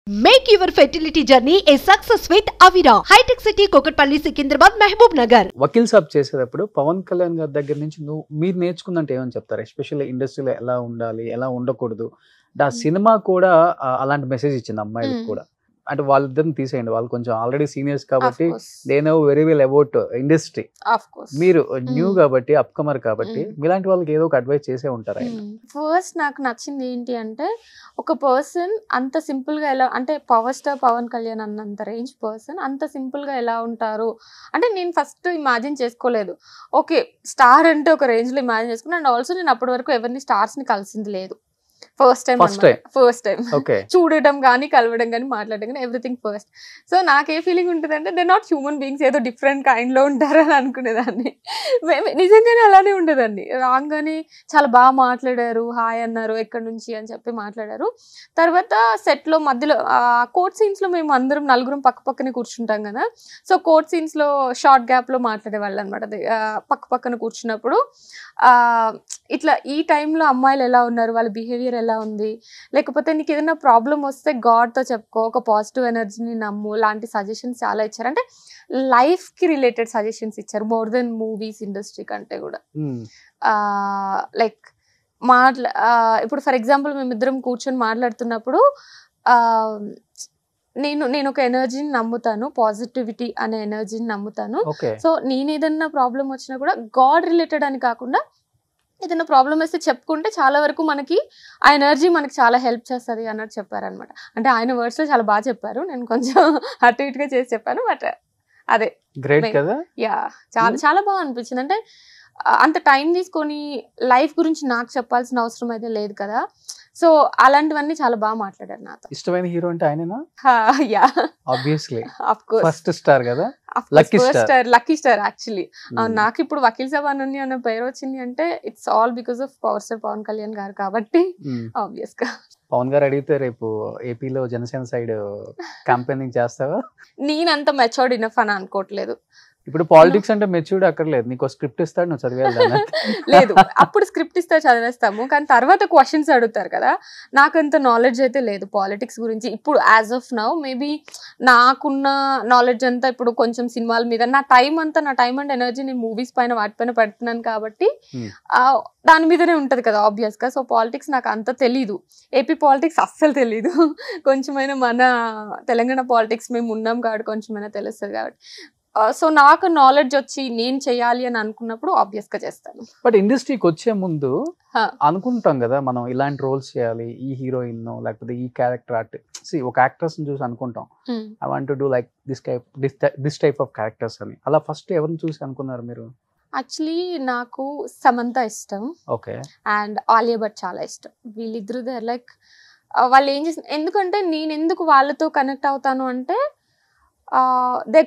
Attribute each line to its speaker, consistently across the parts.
Speaker 1: Make your fertility journey a success with Avira. High-tech city, Kokatpalli, Secunderabad, Mehboob Nagar.
Speaker 2: Vakeel Saab చేసేటప్పుడు పవన్ కళ్యాణ్ గారి దగ్గర నుంచి మీరు నేర్చుకున్నంటే ఏమని చెప్తారు? ఎస్పెషల్లీ ఇండస్ట్రీలో ఎలా ఉండాలి, ఎలా ఉండకూడదు. ఆ సినిమా కూడా అలాంటి మెసేజ్ ఇచ్చింది అమ్మాయిలకు కూడా. అంటే వాళ్ళిద్దరిని తీసేయండి, వాళ్ళు కొంచెం ఆల్రెడీ సీనియర్స్ కాబట్టి they know very well about industry. మీరు న్యూ కాబట్టి, అప్కమర్ కాబట్టి మీలాంటి వాళ్ళకి ఏదో ఒక అడ్వైస్ చేసే ఉంటారు.
Speaker 3: ఫస్ట్ నాకు నచ్చింది ఏంటి అంటే, ఒక పర్సన్ అంత సింపుల్ గా ఎలా, అంటే పవర్ స్టార్ పవన్ కళ్యాణ్ అన్నంత రేంజ్ పర్సన్ అంత సింపుల్ గా ఎలా ఉంటారు అంటే నేను ఫస్ట్ ఇమాజిన్ చేసుకోలేదు. ఓకే, స్టార్ అంటే ఒక రేంజ్ లో ఇమాజిన్ చేసుకున్నాను. అండ్ ఆల్సో నేను అప్పటి వరకు ఎవరిని స్టార్స్ ని కలిసింది లేదు. ఫస్ట్ టైం చూడటం కానీ, కలవడం కానీ, మాట్లాడడం కానీ, ఎవ్రీథింగ్ ఫస్ట్. సో నాకే ఫీలింగ్ ఉంటుంది అంటే దే నాట్ హ్యూమన్ బీయింగ్స్, ఏదో డిఫరెంట్ కైండ్ లో ఉంటారు అని అనుకునేదాన్ని. నిజంగానే అలానే ఉండేదండి. రాగానే చాలా బాగా మాట్లాడారు, హాయ్ అన్నారు, ఎక్కడి నుంచి అని చెప్పి మాట్లాడారు. తర్వాత సెట్ లో మధ్యలో కోర్ట్ సీన్స్ లో మేము అందరం నలుగురం పక్క పక్కనే కూర్చుంటాం కదా. సో కోర్ట్ సీన్స్ లో షార్ట్ గ్యాప్ లో మాట్లాడేవాళ్ళు అనమాట. పక్క పక్కన కూర్చున్నప్పుడు ఇట్లా ఈ టైంలో అమ్మాయిలు ఎలా ఉన్నారు, వాళ్ళ బిహేవియర్ ఎలా ఉంది, లేకపోతే నీకు ఏదైనా ప్రాబ్లం వస్తే గాడ్తో చెప్పుకో, ఒక పాజిటివ్ ఎనర్జీని నమ్ము లాంటి సజెషన్స్ చాలా ఇచ్చారు. అంటే లైఫ్ కి రిలేటెడ్ సజెషన్స్ ఇచ్చారు, మోర్ దెన్ మూవీస్ ఇండస్ట్రీ కంటే కూడా. లైక్ ఇప్పుడు ఫర్ ఎగ్జాంపుల్ మేమిద్దరం కూర్చొని మాట్లాడుతున్నప్పుడు నేను ఒక ఎనర్జీని నమ్ముతాను, పాజిటివిటీ అనే ఎనర్జీని నమ్ముతాను. సో నేను ఏదన్నా ప్రాబ్లం వచ్చినా కూడా గాడ్ రిలేటెడ్ అని కాకుండా ఏదైనా ప్రాబ్లం వస్తే చెప్పుకుంటే చాలా వరకు మనకి ఆ ఎనర్జీ మనకి చాలా హెల్ప్ చేస్తుంది అన్నట్టు చెప్పారనమాట. అంటే ఆయన వర్డ్స్ లో చాలా బాగా చెప్పారు, నేను కొంచెం అటు ఇటుగా చేసి చెప్పాను. బట్ అదే
Speaker 2: గ్రేట్ కదా,
Speaker 3: యా చాలా చాలా బాగా అనిపించింది. అంటే అంత టైం తీసుకొని లైఫ్ గురించి నాకు చెప్పాల్సిన అవసరం అయితే లేదు కదా. సో అలాంటివన్నీ చాలా బాగా మాట్లాడారు నాతో.
Speaker 2: ఇష్టమైన హీరో అంటే ఆయననా?
Speaker 3: Yeah,
Speaker 2: obviously
Speaker 3: of course
Speaker 2: first star కదా,
Speaker 3: లక్కీ స్టార్ యాక్చువల్లీ. నాకు ఇప్పుడు వకీల్ సాబ్ అనన్య అన్న పేరు వచ్చింది అంటే it's all because of power star Pawan Kalyan garu కాబట్టి ఆబ్వియస్ గా.
Speaker 2: పవన్ గారు అడిగితే రేపు ఏపీలో జనసేన సైడ్ క్యాంపెయినింగ్ చేస్తావా?
Speaker 3: నేనంత మెచ్యూర్డ్ ఇనఫ్ అని అనుకోవట్లేదు.
Speaker 2: ఇప్పుడు పాలిటిక్స్ అంటే మెచ్యూర్డ్ అక్కర్లేదు, నీకు స్క్రిప్ట్ ఇస్తాడు, నువ్వు చదివేయాలి.
Speaker 3: లేదు, అప్పుడు స్క్రిప్ట్ ఇస్తే చదివేస్తాము, కానీ తర్వాత క్వశ్చన్స్ అడుగుతారు కదా. నాకు అంత నాలెడ్జ్ అయితే లేదు పాలిటిక్స్ గురించి ఇప్పుడు యాజ్ ఆఫ్ నౌ. మేబీ నాకున్న నాలెడ్జ్ అంతా ఇప్పుడు కొంచెం సినిమాల మీద, నా టైం అండ్ ఎనర్జీ నేను మూవీస్ పైన వాటిపైన పెడుతున్నాను కాబట్టి దాని మీదనే ఉంటది కదా ఆబ్వియస్ గా. సో పాలిటిక్స్ నాకు అంత తెలీదు, ఏపీ పాలిటిక్స్ అస్సలు తెలీదు. కొంచెమైనా మన తెలంగాణ పాలిటిక్స్ మేము ఉన్నాం కాబట్టి కొంచెమైనా తెలుస్తుంది కాబట్టి. సో నాకు నాలెడ్జ్ వచ్చి నేను చెయ్యాలి అని అనుకున్నప్పుడు ఆబ్వియస్ గా చేస్తాను.
Speaker 2: బట్ ఇండస్ట్రీకి వచ్చే ముందు అనుకుంటాం కదా మనం ఇలాంటి రోల్స్ చేయాలి, ఈ హీరోయిన్ లేకపోతే ఈ క్యారెక్టర్ ఒక యాక్టర్స్ చూసి అనుకుంటాం, I want to do like this type of characters అని. అలా ఫస్ట్ ఎవరిని చూసి అనుకున్నారు మీరు?
Speaker 3: యాక్చువల్లీ నాకు సమంత ఇష్టం,
Speaker 2: ఓకే, అండ్
Speaker 3: ఆలియా భట్ చాలా ఇష్టం. వీళ్ళిద్దరు దేర్ లైక్ వాళ్ళు ఏం చేసిన, ఎందుకంటే నేను ఎందుకు వాళ్ళతో కనెక్ట్ అవుతాను అంటే దే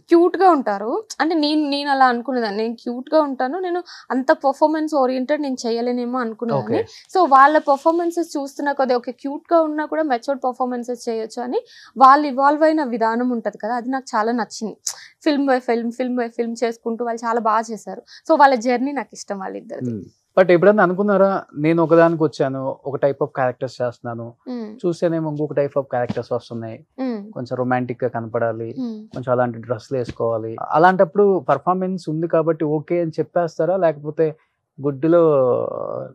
Speaker 3: క్యూట్ గా ఉంటారు. అంటే నేను అలా అనుకునేదాన్ని, నేను క్యూట్ గా ఉంటాను, నేను అంత పర్ఫార్మెన్స్ ఓరియంటెడ్ నేను చేయలేనేమో అనుకునేదాన్ని. సో వాళ్ళ పర్ఫార్మెన్సెస్ చూస్తున్నా కదా, ఓకే క్యూట్ గా ఉన్నా కూడా మెచ్యూర్డ్ పర్ఫార్మెన్సెస్ చేయొచ్చు అని వాళ్ళు ఇవాల్వ్ అయిన విధానం ఉంటది కదా, అది నాకు చాలా నచ్చింది. ఫిల్మ్ బై ఫిల్మ్ చేసుకుంటూ వాళ్ళు చాలా బాగా చేశారు. సో వాళ్ళ జర్నీ నాకు ఇష్టం వాళ్ళిద్దరిది.
Speaker 2: బట్ ఎప్పుడన్నా అనుకున్నారా, నేను ఒకదానికి వచ్చాను, ఒక టైప్ ఆఫ్ క్యారెక్టర్స్ చేస్తున్నాను, చూస్తేనేమో ఇంకొక టైప్ ఆఫ్ క్యారెక్టర్స్ వస్తున్నాయి, కొంచెం రొమాంటిక్ గా కనపడాలి, కొంచెం అలాంటి డ్రెస్లు వేసుకోవాలి, అలాంటప్పుడు పర్ఫార్మెన్స్ ఉంది కాబట్టి ఓకే అని చెప్పేస్తారా? లేకపోతే గుడ్డులో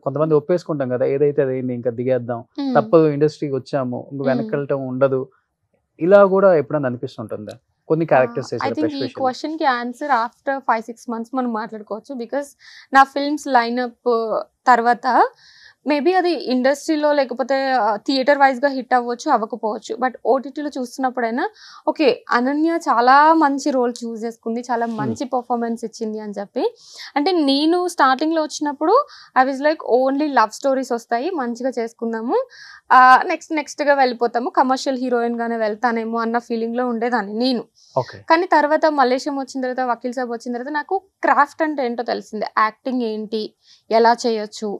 Speaker 2: కొంతమంది ఒప్పేసుకుంటాం కదా, ఏదైతే అదైంది ఇంకా దిగేద్దాం, తప్పదు ఇండస్ట్రీకి వచ్చాము, ఇంక వెనకెళ్ళటం ఉండదు, ఇలా కూడా ఎప్పుడన్నా అనిపిస్తుంటుందా కొన్ని క్యారెక్టర్స్?
Speaker 3: ఐ థింక్ ఈ క్వశ్చన్ కి ఆన్సర్ ఆఫ్టర్ 5-6 months మనం మాట్లాడుకోవచ్చు. బికాస్ నా ఫిల్మ్స్ లైన్అప్ తర్వాత మేబీ అది ఇండస్ట్రీలో లేకపోతే థియేటర్ వైజ్ గా హిట్ అవ్వచ్చు, అవ్వకపోవచ్చు. బట్ ఓటీటీలో చూస్తున్నప్పుడైనా ఓకే అనన్య చాలా మంచి రోల్ చూస్ చేసుకుంది, చాలా మంచి పర్ఫార్మెన్స్ ఇచ్చింది అని చెప్పి. అంటే నేను స్టార్టింగ్ లో వచ్చినప్పుడు I was like only love stories వస్తాయి, మంచిగా చేసుకుందాము, నెక్స్ట్ గా వెళ్ళిపోతాము, కమర్షియల్ హీరోయిన్ గానే వెళ్తానేమో అన్న ఫీలింగ్ లో ఉండేదాన్ని నేను. కానీ తర్వాత మలేషియం వచ్చిన తర్వాత, వకీల్ సాబ్ వచ్చిన తర్వాత నాకు క్రాఫ్ట్ అంటే ఏంటో తెలిసింది, యాక్టింగ్ ఏంటి, ఎలా చేయొచ్చు,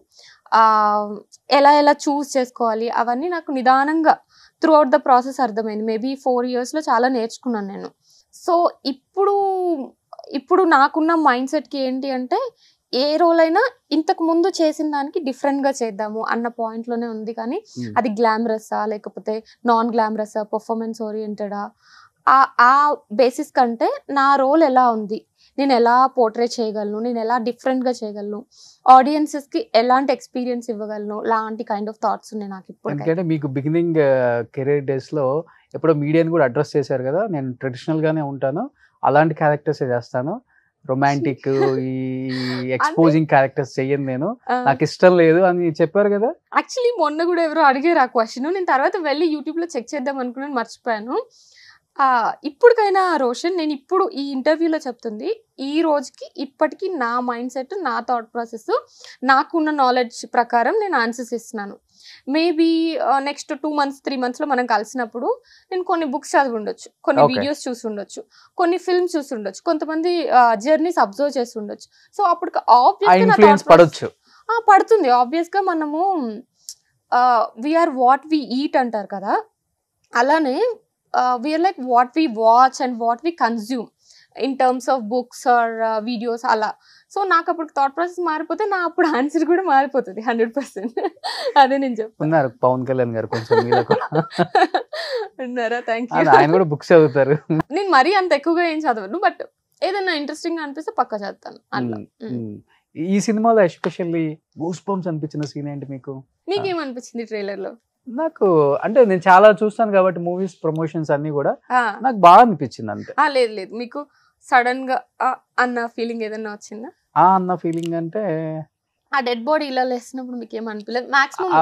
Speaker 3: ఎలా చూస్ చేసుకోవాలి, అవన్నీ నాకు నిదానంగా త్రూ అవుట్ ద ప్రాసెస్ అర్థమైంది. మేబీ 4 years లో చాలా నేర్చుకున్నాను నేను. సో ఇప్పుడు నాకున్న మైండ్ సెట్కి ఏంటి అంటే ఏ రోల్ అయినా ఇంతకు ముందు చేసిన దానికి డిఫరెంట్ గా చేద్దాము అన్న పాయింట్ లోనే ఉంది, కానీ అది గ్లామరసా లేకపోతే నాన్ గ్లామరసా, పర్ఫార్మెన్స్ ఓరియంటెడా, ఆ బేసిస్ కంటే నా రోల్ ఎలా ఉంది, నేను ఎలా పోర్ట్రే చేయగలను, నేను ఎలా డిఫరెంట్ గా చేయగలను, ఆడియన్సెస్ కి ఎలాంటి ఎక్స్పీరియన్స్ ఇవ్వగలను, లాంటి కైండ్ ఆఫ్ థాట్స్ ఉన్నాయి నాకు ఇప్పుడు.
Speaker 2: ఎందుకంటే మీకు బిగినింగ్ కెరీర్ డేస్ లో ఎప్పుడో మీడియాని కూడా అడ్రస్ చేశారు కదా, నేను ట్రెడిషనల్ గానే ఉంటాను, అలాంటి క్యారెక్టర్స్ చేస్తాను, రొమాంటిక్ ఈ ఎక్స్పోజింగ్ క్యారెక్టర్స్ చెయ్యను, నేను నాకు ఇష్టం లేదు అని చెప్పారు కదా.
Speaker 3: యాక్చువల్లీ మొన్న కూడా ఎవరో అడిగారు ఆ క్వశ్చన్, నేను తర్వాత వెళ్ళి యూట్యూబ్ లో చెక్ చేద్దాం అనుకున్నాను, మర్చిపోయాను. ఇప్పటికైనా రోషన్, నేను ఇప్పుడు ఈ ఇంటర్వ్యూలో చెప్తుంది ఈ రోజుకి ఇప్పటికీ నా మైండ్ సెట్, నా థాట్ ప్రాసెస్, నాకున్న నాలెడ్జ్ ప్రకారం నేను ఆన్సర్స్ ఇస్తున్నాను. మేబీ నెక్స్ట్ 2 months 3 months లో మనం కలిసినప్పుడు నేను కొన్ని బుక్స్ చదివి ఉండొచ్చు, కొన్ని వీడియోస్ చూసి ఉండొచ్చు, కొన్ని ఫిల్మ్స్ చూసి ఉండొచ్చు, కొంతమంది జర్నీస్ అబ్జర్వ్ చేసి ఉండొచ్చు. సో అప్పుడు పడుతుంది ఆబ్వియస్ గా. మనము వీఆర్ వాట్ వి ఈట్ అంటారు కదా, అలానే we are like what we watch and what we consume in terms of books or videos అలా. సో నాకు అప్పుడు థాట్ ప్రాసెస్ మారిపోతే నా అప్పుడు ఆన్సర్ కూడా మారిపోతుంది 100%. అదే నేను చెప్తున్నారు.
Speaker 2: పవన్ కళ్యాణ్ గారు కొంచెం
Speaker 3: ఉన్నారా? Thank you.
Speaker 2: ఆయన కూడా బుక్స్ చదువుతారు.
Speaker 3: నేను మరీ అంత ఎక్కువగా ఏం చదవను, బట్ ఏదైనా ఇంట్రెస్టింగ్ గా అనిపిస్తే పక్కా చదువుతాను అట్లా.
Speaker 2: ఈ సినిమాలో ఎస్పెషల్లీ గూస్ బంప్స్ అనిపించిన సీన్ ఏంటి మీకు?
Speaker 3: మీకేమనిపించింది ట్రైలర్ లో?
Speaker 2: నాకు అంటే నేను చాలా చూస్తాను కాబట్టి మూవీస్ ప్రమోషన్స్ అన్ని కూడా నాకు బాగా అనిపించింది అంతే.
Speaker 3: లేదు లేదు, మీకు సడన్ గా అన్న ఫీలింగ్ ఏదైనా వచ్చిందా?
Speaker 2: అన్న ఫీలింగ్ అంటే
Speaker 3: ఆ డెడ్ బాడీ ఇలా లేసినప్పుడు మీకు ఏమనిపించలేదు? మాక్సిమం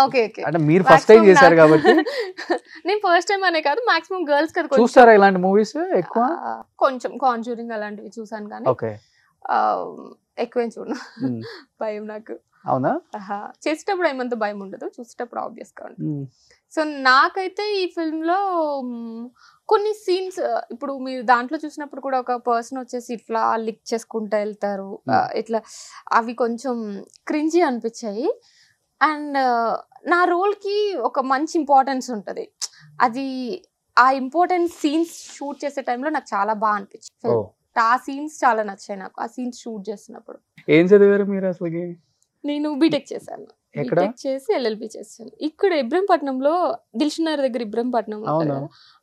Speaker 3: ఓకే ఓకే,
Speaker 2: అంటే మీరు ఫస్ట్ టైం చేశారు కాబట్టి.
Speaker 3: నేను ఫస్ట్ టైం అనే కాదు, మాక్సిమం గర్ల్స్ కదా
Speaker 2: చూస్తారా ఇలాంటి మూవీస్ ఎక్కువ?
Speaker 3: కొంచెం కాంజూరింగ్ అలాంటివి చూసాను, కానీ ఎక్కువేం చూడను, భయం నాకు.
Speaker 2: అవునా?
Speaker 3: చేసేటప్పుడు ఏమంత భయం ఉండదు, చూసేటప్పుడు ఆబ్వియస్ గా ఉంటుంది. సో నాకైతే ఈ ఫిల్మ్ లో కొన్ని సీన్స్, ఇప్పుడు మీరు దాంట్లో చూసినప్పుడు కూడా ఒక పర్సన్ వచ్చేసి ఇట్లా లిక్ చేసుకుంటూ వెళ్తారు, ఇట్లా అవి కొంచెం క్రింజీ అనిపించాయి. అండ్ నా రోల్ కి ఒక మంచి ఇంపార్టెన్స్ ఉంటుంది, అది ఆ ఇంపార్టెంట్ సీన్స్ షూట్ చేసే టైంలో నాకు చాలా బాగా అనిపించింది. ఆ సీన్స్ చాలా నచ్చాయి నాకు, ఆ సీన్స్ షూట్ చేసినప్పుడు.
Speaker 2: ఏం చదివారు మీరు అసలు?
Speaker 3: నేను బీటెక్ చేశాను, బీటెక్ చేసి ఎల్ఎల్బి చేశాను ఇక్కడ ఇబ్రహీంపట్నంలో, దిల్షునగర్ దగ్గర ఇబ్రహీంపట్నం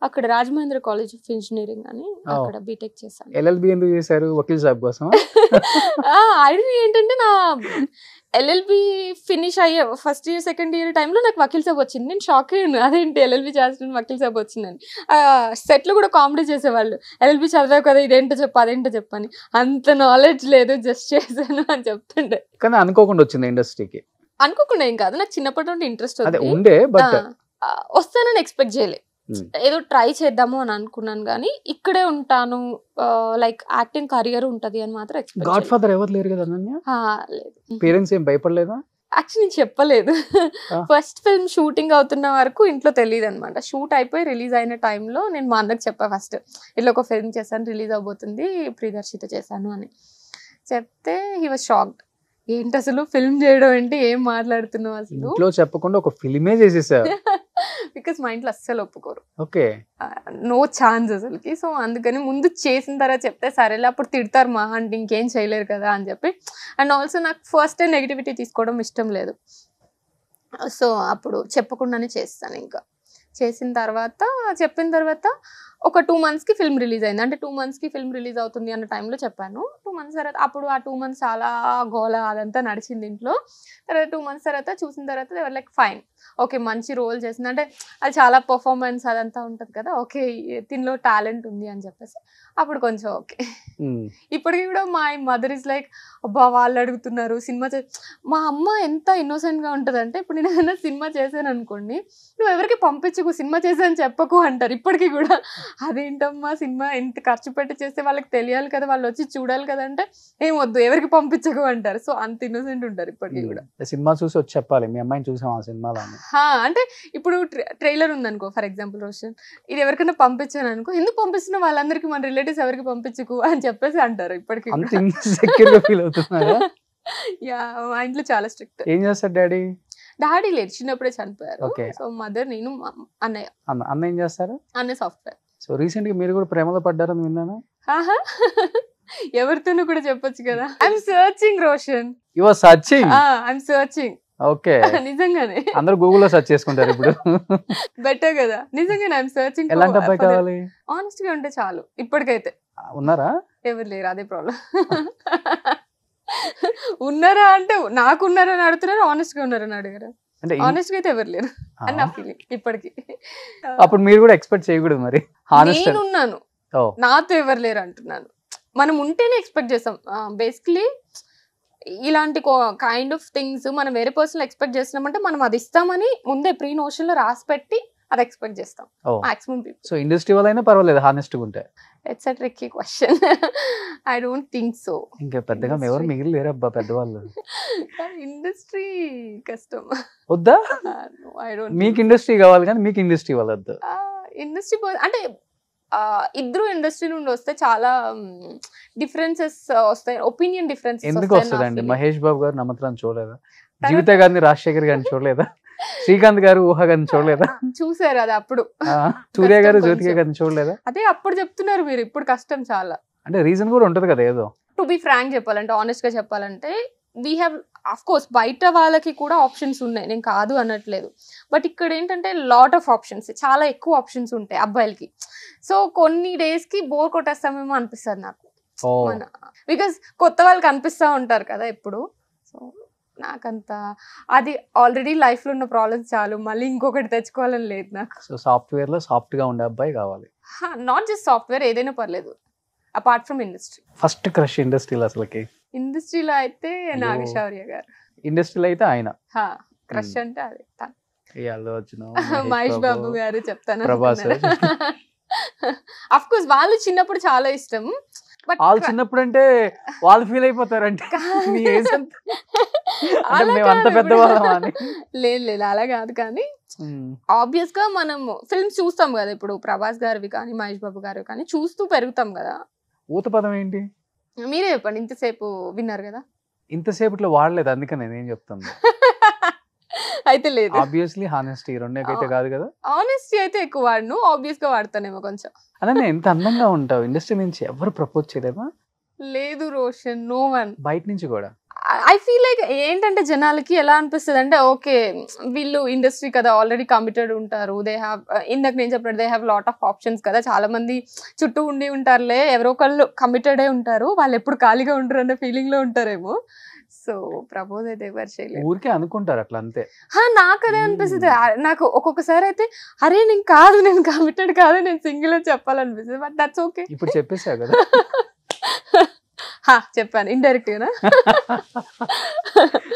Speaker 3: అక్కడ రాజమహేంద్ర కాలేజ్ ఆఫ్ ఇంజనీరింగ్ అని అక్కడ బీటెక్ చేశాను.
Speaker 2: ఎల్ఎల్బి ఎందుకు చేశారు? వకీల్ సాబ్ కోసం?
Speaker 3: ఐడియా ఏంటంటే నా ఎల్ఎల్బి ఫినిష్ అయ్యే ఫస్ట్ ఇయర్ సెకండ్ ఇయర్ టైంలో నాకు వకీల్ సాబ్ వచ్చింది. నేను షాక్ అయ్యాను, అదేంటి ఎల్ఎల్బి చేస్తాను వకీల్ సాబ్ వచ్చిందని. సెట్ లో కూడా కామెడీ చేసేవాళ్ళు, ఎల్ఎల్బి చదివావు కదా ఇదేంటో చెప్పు అదేంటో చెప్పని. అంత నాలెడ్జ్ లేదు, జస్ట్ చేశాను అని చెప్తుండే.
Speaker 2: కానీ అనుకోకుండా వచ్చింది ఇండస్ట్రీకి.
Speaker 3: అనుకోకుండా ఏం కాదు, నాకు చిన్నప్పటి నుండి ఇంట్రెస్ట్
Speaker 2: ఉండే, బట్
Speaker 3: వస్తానని ఎక్స్పెక్ట్ చేయలే. ఏదో ట్రై చేద్దాము అని అనుకున్నాను, కానీ ఇక్కడే ఉంటాను, లైక్ యాక్టింగ్ కెరియర్ ఉంటది అని మాత్రం ఎక్స్పెక్ట్.
Speaker 2: గాడ్ ఫాదర్ ఎవరు లేరు కదా అనన్య?
Speaker 3: లేదు.
Speaker 2: పేరెంట్స్ ఏం భయపడలేదా?
Speaker 3: యాక్చువల్లీ నేను చెప్పలేదు, ఫస్ట్ ఫిల్మ్ షూటింగ్ అవుతున్న వరకు ఇంట్లో తెలియదు అనమాట. షూట్ అయిపోయి రిలీజ్ అయిన టైంలో నేను మా అన్నకు చెప్పా ఫస్ట్, ఇట్లా ఒక ఫిల్మ్ చేశాను, రిలీజ్ అవబోతుంది, ప్రియదర్శితో చేశాను అని చెప్తే హీ వాజ్ షాక్డ్. ఏంటి అసలు ఫిల్మ్ చేయడం ఏంటి, ఏం మాట్లాడుతున్నావు అసలు?
Speaker 2: ఇంట్లో చెప్పకుండా ఒక ఫిల్మే చేసేసారు.
Speaker 3: బికాస్ మా ఇంట్లో అస్సలు ఒప్పుకోరు,
Speaker 2: ఓకే,
Speaker 3: నో ఛాన్స్ అసలుకి. సో అందుకని ముందు చేసిన తర్వాత చెప్తే సరేలే, అప్పుడు తిడతారు మా అంటే ఇంకేం చేయలేరు కదా అని చెప్పి. అండ్ ఆల్సో నాకు ఫస్ట్ నెగిటివిటీ తీసుకోవడం ఇష్టం లేదు, సో అప్పుడు చెప్పకుండానే చేస్తాను. ఇంకా చేసిన తర్వాత చెప్పిన తర్వాత ఒక 2 months కి ఫిల్మ్ రిలీజ్ అయింది. అంటే 2 months కి ఫిల్మ్ రిలీజ్ అవుతుంది అన్న టైంలో చెప్పాను. 2 months తర్వాత అప్పుడు ఆ 2 months చాలా గోల అదంతా నడిచింది ఇంట్లో. తర్వాత 2 months తర్వాత చూసిన తర్వాత ఎవరు లైక్ ఫైన్, ఓకే మంచి రోల్ చేసింది, అంటే అది చాలా పర్ఫార్మెన్స్ అదంతా ఉంటుంది కదా, ఓకే దీనిలో టాలెంట్ ఉంది అని చెప్పేసి అప్పుడు కొంచెం ఓకే. ఇప్పటికీ కూడా మా మదర్ ఇస్ లైక్, అబ్బా వాళ్ళు అడుగుతున్నారు సినిమా మా అమ్మ ఎంత ఇన్నోసెంట్ గా ఉంటుంది అంటే, ఇప్పుడు నేను ఏదైనా సినిమా చేశాను అనుకోండి, నువ్వు ఎవరికి పంపించకు, సినిమా చేశాను చెప్పకు అంటారు ఇప్పటికీ కూడా. అదేంటమ్మా సినిమా ఎంత ఖర్చు పెట్టి చేస్తే వాళ్ళకి తెలియాలి కదా, వాళ్ళు వచ్చి చూడాలి కదా అంటే, ఏం వద్దు ఎవరికి పంపించకు అంటారు. సో అంత ఇన్నోసెంట్ ఉంటారు ఇప్పటికీ కూడా.
Speaker 2: సినిమా చూసి వచ్చి చెప్పాలి మీ అమ్మాయిని చూసాం ఆ సినిమాలో.
Speaker 3: అంటే ఇప్పుడు ట్రైలర్ ఉందనుకో ఫర్ ఎగ్జాంపుల్, రోషన్ ఇది ఎవరికైనా పంపించాను అనుకో, ఎందుకు పంపిస్తున్నా వాళ్ళందరికీ మన రిలేటివ్స్ ఎవరికి పంపించకు అని చెప్పేసి అంటారు ఇప్పటికీ. యా, మా ఇంట్లో చాలా స్ట్రిక్ట్.
Speaker 2: ఏం చేస్తారు డాడీ?
Speaker 3: డాడీ లేరు, చిన్నప్పుడే చనిపోయారు. సో మదర్, నేను, అన్నయ్య.
Speaker 2: అన్న ఏం చేస్తారు?
Speaker 3: అన్నయ్య సాఫ్ట్వేర్.
Speaker 2: సో రీసెంట్ గా మీరు కూడా ప్రేమలో పడ్డారని విన్నాను.
Speaker 3: ఎవరితోనూ కూడా చెప్పొచ్చు కదా. I'm searching Roshan.
Speaker 2: You are searching.
Speaker 3: I'm searching.
Speaker 2: Okay.
Speaker 3: నిజంగానే
Speaker 2: అందరూ గూగుల్లో సెర్చ్ చేసుకుంటారు ఇప్పుడు.
Speaker 3: బెటర్ కదా. నిజంగానే ఐఎమ్ సర్చింగ్.
Speaker 2: ఎలాంటి అబ్బాయి కావాలి?
Speaker 3: ఆనెస్ట్ గా ఉంటే చాలు. ఇప్పటికైతే
Speaker 2: ఉన్నారా?
Speaker 3: ఎవరు లేరు, అదే ప్రాబ్లం. ఉన్నారా అంటే నాకు ఉన్నారా అని అడుగుతున్నారు, ఆనెస్ట్ గా ఉన్నారని అడిగారు.
Speaker 2: అంటే
Speaker 3: ఆనెస్ట్ గా అయితే ఎవరు లేరు అని నా ఫీలింగ్ ఇప్పటికి.
Speaker 2: అప్పుడు మీరు కూడా ఎక్స్పెక్ట్ చేయకూడదు మరి.
Speaker 3: నేనున్నాను, నాతో ఎవరు లేరు అంటున్నాను. మనం ఉంటేనే ఎక్స్పెక్ట్ చేస్తాం. బేసిక్లీ ఇలాంటి కైండ్ ఆఫ్ థింగ్స్ మనం వేరే పర్సన్ ఎక్స్పెక్ట్ చేస్తున్నామంటే మనం అది ఇస్తామని ముందే ప్రీ నోషన్ లో రాసి పెట్టి అది ఎక్స్పెక్ట్ చేస్తాం మాక్సిమం పీపుల్.
Speaker 2: సో ఇండస్ట్రీ వాళ్ళైనా పర్వాలేదు హానెస్ట్ గా ఉంటే?
Speaker 3: It's a tricky question. I don't think so.
Speaker 2: ఇంకా పెద్దగా ఎవరు మిగిలి లేరు అబ్బా పెద్దవాళ్ళు.
Speaker 3: ఇండస్ట్రీ కష్టం.
Speaker 2: వద్దా?
Speaker 3: I don't.
Speaker 2: మీకు ఇండస్ట్రీ కావాలి కానీ మీకు ఇండస్ట్రీ వాళ్ళు వద్దు.
Speaker 3: ఇండస్ట్రీ అంటే ఇద్దరు ఇండస్ట్రీ నుండి వస్తే చాలా డిఫరెన్సెస్ వస్తాయి, ఒపీనియన్ డిఫరెన్సెస్.
Speaker 2: ఎందుకు వస్తుందండి? మహేష్ బాబు గారు నమ్మత్రాన్ని చూడలేదా? జీవిత గారిని రాజశేఖర్ గారిని చూడలేదా? శ్రీకాంత్ గారు ఊహ గారిని చూడలేదా?
Speaker 3: చూసారు అది అప్పుడు.
Speaker 2: సూర్య గారు జ్యోతిక గారిని చూడలేదా?
Speaker 3: అదే అప్పుడు చెప్తున్నారు మీరు, ఇప్పుడు కష్టం చాలా.
Speaker 2: అంటే రీజన్ కూడా ఉంటది కదా ఏదో.
Speaker 3: టు బి ఫ్రాంక్ చెప్పాలంటే, ఆనెస్ట్ గా చెప్పాలంటే, వీ హ్యావ్ ఆఫ్ కోర్స్ బయట వాళ్ళకి కూడా ఆప్షన్స్ ఉన్నాయి, నేను కాదు అనట్లేదు. బట్ ఇక్కడ ఏంటంటే లాట్ ఆఫ్ ఆప్షన్స్, చాలా ఎక్కువ ఆప్షన్స్ ఉంటాయి అబ్బాయిలకి. సో కొన్ని డేస్ కి బోర్ కొట్టేస్తామేమో అనిపిస్తుంది నాకు. బికాస్ కొత్త వాళ్ళకి అనిపిస్తూ ఉంటారు కదా ఎప్పుడు. సో నాకంత అది ఆల్రెడీ లైఫ్ లో ఉన్న ప్రాబ్లమ్స్ చాలు, మళ్ళీ ఇంకొకటి తెచ్చుకోవాలని లేదు నాకు.
Speaker 2: సో సాఫ్ట్వేర్ లో సాఫ్ట్ గా ఉండే అబ్బాయి కావాలి.
Speaker 3: నాట్ జస్ట్ సాఫ్ట్వేర్, ఏదైనా పర్లేదు apart from industry.
Speaker 2: First crush ఇండస్ట్రీలో అసలుకి?
Speaker 3: ఇండస్ట్రీలో అయితే నాగశౌర్య గారు.
Speaker 2: ఇండస్ట్రీలో అయితే ఆయన
Speaker 3: క్రష్ అంటే అదే
Speaker 2: మహేష్
Speaker 3: బాబు గారు చెప్తాను.
Speaker 2: ప్రభాస్.
Speaker 3: అఫ్ కోర్స్ వాళ్ళు చిన్నప్పుడు చాలా ఇష్టం.
Speaker 2: వాళ్ళు చిన్నప్పుడు అంటే వాళ్ళు ఫీల్ అయిపోతారంటే
Speaker 3: లేదు అలా కాదు, కానీ ఆబ్వియస్ గా మనం ఫిల్మ్స్ చూస్తాం కదా, ఇప్పుడు ప్రభాస్ గారివి కానీ మహేష్ బాబు గారు కానీ చూస్తూ పెరుగుతాం కదా.
Speaker 2: ఊత పదం ఏంటి
Speaker 3: మీరే చెప్పండి, ఇంతసేపు విన్నారు కదా.
Speaker 2: ఇంతసేపట్లో వాడలేదు అందుకని నేను చెప్తాను.
Speaker 3: అయితే లేదు,
Speaker 2: ఆబ్వియస్లీ హానెస్టీ రెండేకైతే కాదు కదా.
Speaker 3: ఆనెస్టీ అయితే ఎక్కువ వాడను, ఆబ్వియస్ గా వాడతానేమో కొంచెం.
Speaker 2: అలా ఎంత అందంగా ఉంటావు, ఇండస్ట్రీ నుంచి ఎవరు ప్రపోజ్ చేయలేదా?
Speaker 3: లేదు రోషన్, నో వన్.
Speaker 2: బయట నుంచి కూడా
Speaker 3: ఐ ఫీల్ లైక్ ఏంటంటే జనాలకి ఎలా అనిపిస్తుంది అంటే, ఓకే వీళ్ళు ఇండస్ట్రీ కదా ఆల్రెడీ కమిటెడ్ ఉంటారు, దే హ్యావ్, ఇందాక నేను చెప్పినట్టు they have lot of options కదా, చాలా మంది చుట్టూ ఉండి ఉంటారులే, ఎవరో ఒకళ్ళు కమిటెడే ఉంటారు, వాళ్ళు ఎప్పుడు ఖాళీగా ఉంటారు అన్న ఫీలింగ్ లో ఉంటారేమో. సో ప్రపోజ్ అయితే ఎవరు చేయలేదు,
Speaker 2: ఊరికే అనుకుంటారు అట్లా అంతే.
Speaker 3: నాకు అదే అనిపిస్తుంది. నాకు ఒక్కొక్కసారి అయితే అరే నేను కాదు, నేను కమిటెడ్ కాదు, నేను సింగిల్ అని చెప్పాలనిపిస్తుంది. But that's okay.
Speaker 2: ఇప్పుడు చెప్పేసా కదా.
Speaker 3: చెప్పాను ఇండైరెక్ట్ గా.